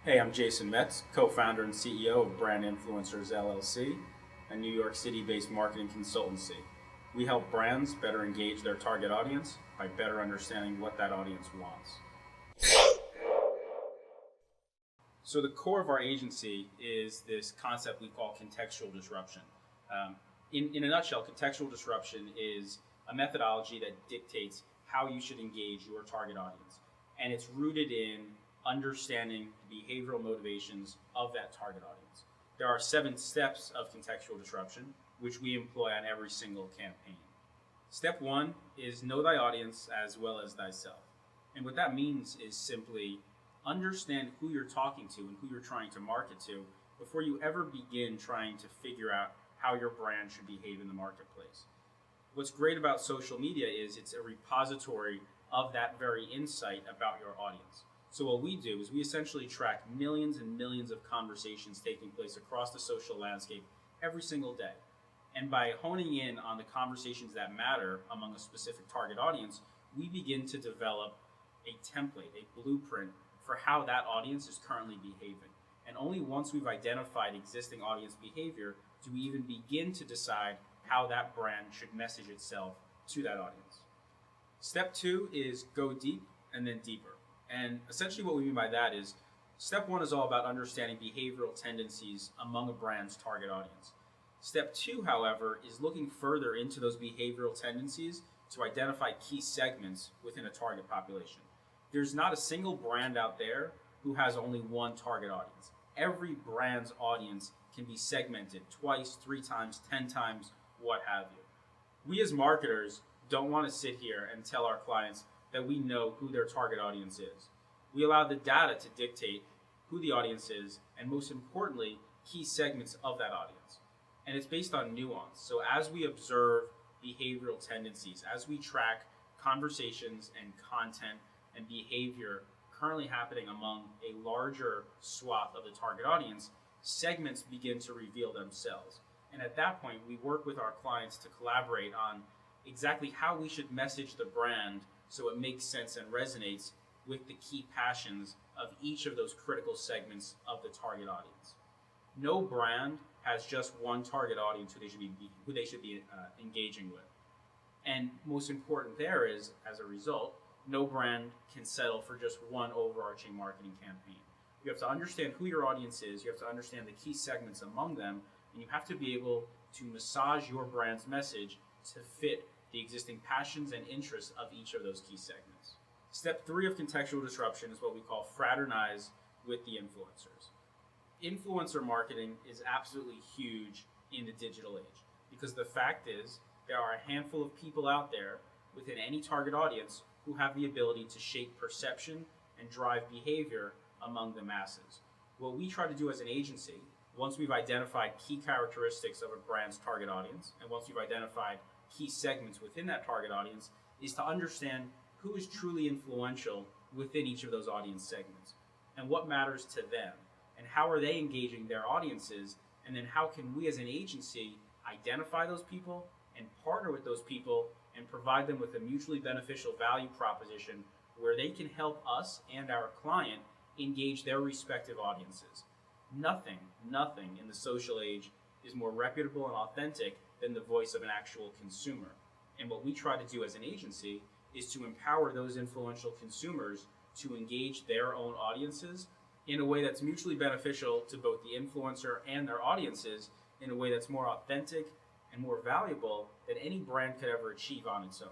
Hey, I'm Jason Metz, co-founder and CEO of Brand Influencers LLC, a New York City-based marketing consultancy. We help brands better engage their target audience by better understanding what that audience wants. So the core of our agency is this concept we call contextual disruption. In a nutshell, contextual disruption is a methodology that dictates how you should engage your target audience. And it's rooted in understanding the behavioral motivations of that target audience. There are 7 steps of contextual disruption, which we employ on every single campaign. Step 1 is know thy audience as well as thyself. And what that means is simply understand who you're talking to and who you're trying to market to before you ever begin trying to figure out how your brand should behave in the marketplace. What's great about social media is it's a repository of that very insight about your audience. So what we do is we essentially track millions and millions of conversations taking place across the social landscape every single day. And by honing in on the conversations that matter among a specific target audience, we begin to develop a template, a blueprint for how that audience is currently behaving. And only once we've identified existing audience behavior do we even begin to decide how that brand should message itself to that audience. Step 2 is go deep and then deeper. And essentially what we mean by that is step 1 is all about understanding behavioral tendencies among a brand's target audience. Step 2, however, is looking further into those behavioral tendencies to identify key segments within a target population. There's not a single brand out there who has only one target audience. Every brand's audience can be segmented twice, 3 times, 10 times, what have you. We as marketers don't want to sit here and tell our clients that we know who their target audience is. We allow the data to dictate who the audience is and, most importantly, key segments of that audience. And it's based on nuance. So as we observe behavioral tendencies, as we track conversations and content and behavior currently happening among a larger swath of the target audience, segments begin to reveal themselves. And at that point, we work with our clients to collaborate on exactly how we should message the brand so it makes sense and resonates with the key passions of each of those critical segments of the target audience. No brand has just one target audience who they should be engaging with. And most important there is, as a result, no brand can settle for just one overarching marketing campaign. You have to understand who your audience is, you have to understand the key segments among them, and you have to be able to massage your brand's message to fit the existing passions and interests of each of those key segments. Step 3 of contextual disruption is what we call fraternize with the influencers. Influencer marketing is absolutely huge in the digital age because the fact is there are a handful of people out there within any target audience who have the ability to shape perception and drive behavior among the masses. What we try to do as an agency, once we've identified key characteristics of a brand's target audience, and once we've identified key segments within that target audience, is to understand who is truly influential within each of those audience segments and what matters to them and how are they engaging their audiences, and then how can we as an agency identify those people and partner with those people and provide them with a mutually beneficial value proposition where they can help us and our client engage their respective audiences. Nothing in the social age is more reputable and authentic than the voice of an actual consumer. And what we try to do as an agency is to empower those influential consumers to engage their own audiences in a way that's mutually beneficial to both the influencer and their audiences, in a way that's more authentic and more valuable than any brand could ever achieve on its own.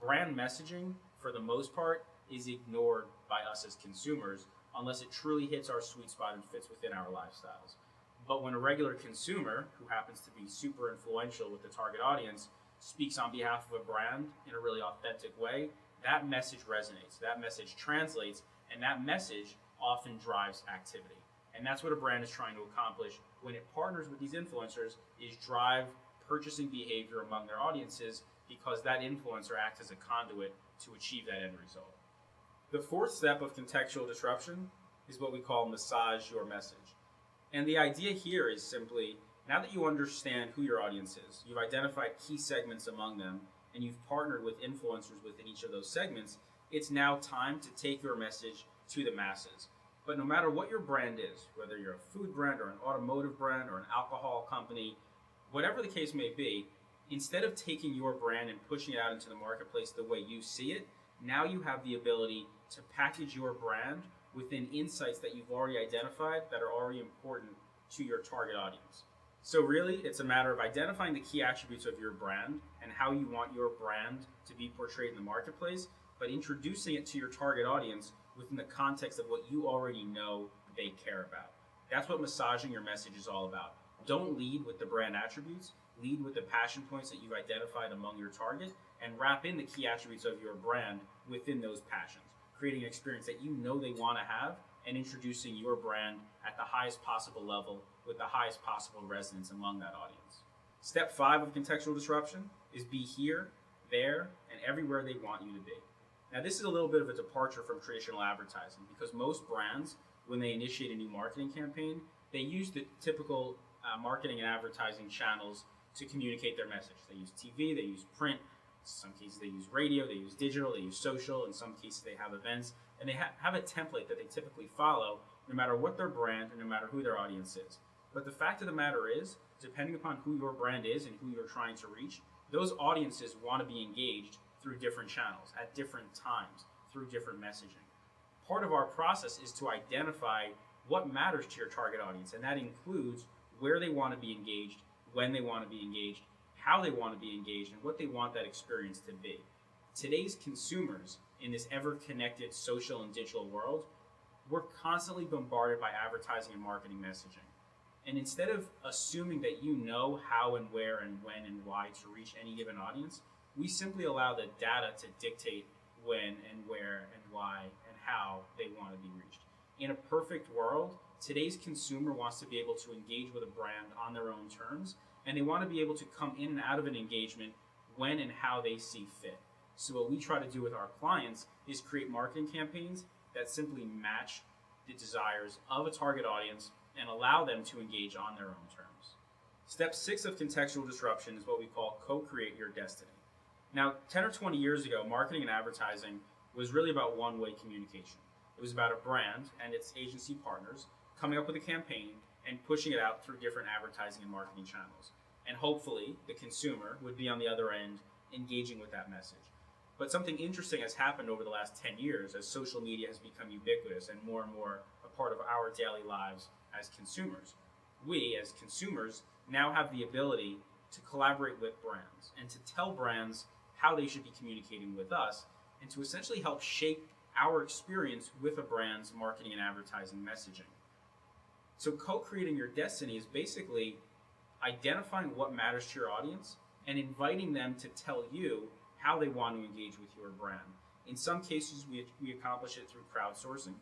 Brand messaging, for the most part, is ignored by us as consumers unless it truly hits our sweet spot and fits within our lifestyles. But when a regular consumer, who happens to be super influential with the target audience, speaks on behalf of a brand in a really authentic way, that message resonates, that message translates, and that message often drives activity. And that's what a brand is trying to accomplish when it partners with these influencers, is drive purchasing behavior among their audiences, because that influencer acts as a conduit to achieve that end result. The 4th step of contextual disruption is what we call massage your message. And the idea here is simply, now that you understand who your audience is, you've identified key segments among them, and you've partnered with influencers within each of those segments, it's now time to take your message to the masses. But no matter what your brand is, whether you're a food brand or an automotive brand or an alcohol company, whatever the case may be, instead of taking your brand and pushing it out into the marketplace the way you see it, now you have the ability to package your brand within insights that you've already identified that are already important to your target audience. So really, it's a matter of identifying the key attributes of your brand and how you want your brand to be portrayed in the marketplace, but introducing it to your target audience within the context of what you already know they care about. That's what massaging your message is all about. Don't lead with the brand attributes, lead with the passion points that you've identified among your target, and wrap in the key attributes of your brand within those passions, creating an experience that you know they want to have and introducing your brand at the highest possible level with the highest possible resonance among that audience. Step 5 of contextual disruption is be here, there, and everywhere they want you to be. Now, this is a little bit of a departure from traditional advertising because most brands, when they initiate a new marketing campaign, they use the typical marketing and advertising channels to communicate their message. They use TV, they use print, in some cases they use radio, they use digital, they use social, in some cases they have events, and they have a template that they typically follow no matter what their brand and no matter who their audience is. But the fact of the matter is, depending upon who your brand is and who you're trying to reach, those audiences want to be engaged through different channels, at different times, through different messaging. Part of our process is to identify what matters to your target audience, and that includes where they want to be engaged, when they want to be engaged, how they want to be engaged, and what they want that experience to be. Today's consumers, in this ever-connected social and digital world, we're constantly bombarded by advertising and marketing messaging. And instead of assuming that you know how and where and when and why to reach any given audience, we simply allow the data to dictate when and where and why and how they want to be reached. In a perfect world, today's consumer wants to be able to engage with a brand on their own terms, and they want to be able to come in and out of an engagement when and how they see fit. So what we try to do with our clients is create marketing campaigns that simply match the desires of a target audience and allow them to engage on their own terms. Step 6 of contextual disruption is what we call co-create your destiny. Now, 10 or 20 years ago, marketing and advertising was really about one-way communication. It was about a brand and its agency partners coming up with a campaign and pushing it out through different advertising and marketing channels. And hopefully, the consumer would be on the other end engaging with that message. But something interesting has happened over the last 10 years as social media has become ubiquitous and more a part of our daily lives as consumers. We, as consumers, now have the ability to collaborate with brands and to tell brands how they should be communicating with us and to essentially help shape our experience with a brand's marketing and advertising messaging. So co-creating your destiny is basically identifying what matters to your audience and inviting them to tell you how they want to engage with your brand. In some cases, we accomplish it through crowdsourcing.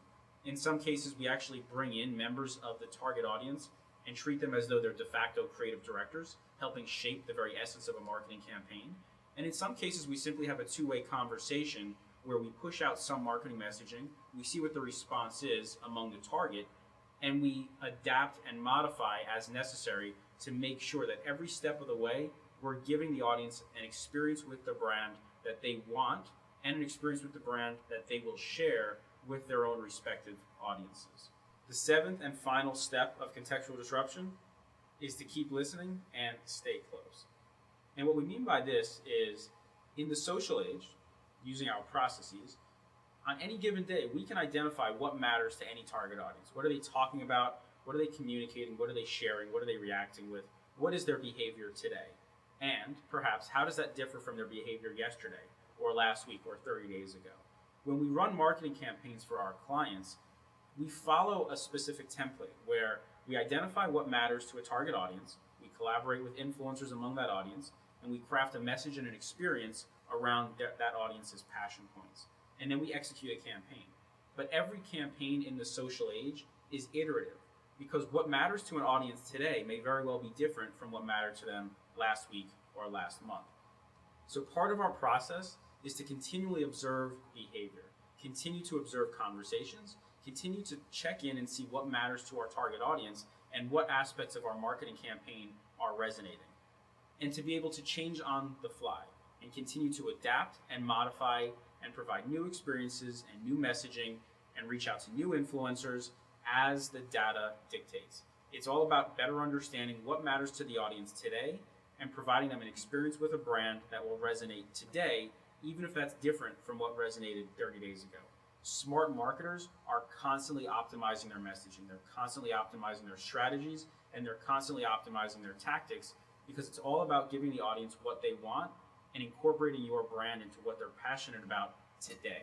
In some cases, we actually bring in members of the target audience and treat them as though they're de facto creative directors, helping shape the very essence of a marketing campaign. And in some cases, we simply have a two-way conversation where we push out some marketing messaging, we see what the response is among the target, and we adapt and modify as necessary to make sure that every step of the way, we're giving the audience an experience with the brand that they want and an experience with the brand that they will share with their own respective audiences. The 7th and final step of contextual disruption is to keep listening and stay close. And what we mean by this is, in the social age, using our processes, on any given day, we can identify what matters to any target audience. What are they talking about? What are they communicating? What are they sharing? What are they reacting with? What is their behavior today? And perhaps, how does that differ from their behavior yesterday or last week or 30 days ago? When we run marketing campaigns for our clients, we follow a specific template where we identify what matters to a target audience, we collaborate with influencers among that audience, and we craft a message and an experience around that audience's passion points. And then we execute a campaign. But every campaign in the social age is iterative, because what matters to an audience today may very well be different from what mattered to them last week or last month. So part of our process is to continually observe behavior, continue to observe conversations, continue to check in and see what matters to our target audience and what aspects of our marketing campaign are resonating. And to be able to change on the fly and continue to adapt and modify and provide new experiences and new messaging and reach out to new influencers as the data dictates. It's all about better understanding what matters to the audience today and providing them an experience with a brand that will resonate today, even if that's different from what resonated 30 days ago. Smart marketers are constantly optimizing their messaging, they're constantly optimizing their strategies, and they're constantly optimizing their tactics, because it's all about giving the audience what they want and incorporating your brand into what they're passionate about today.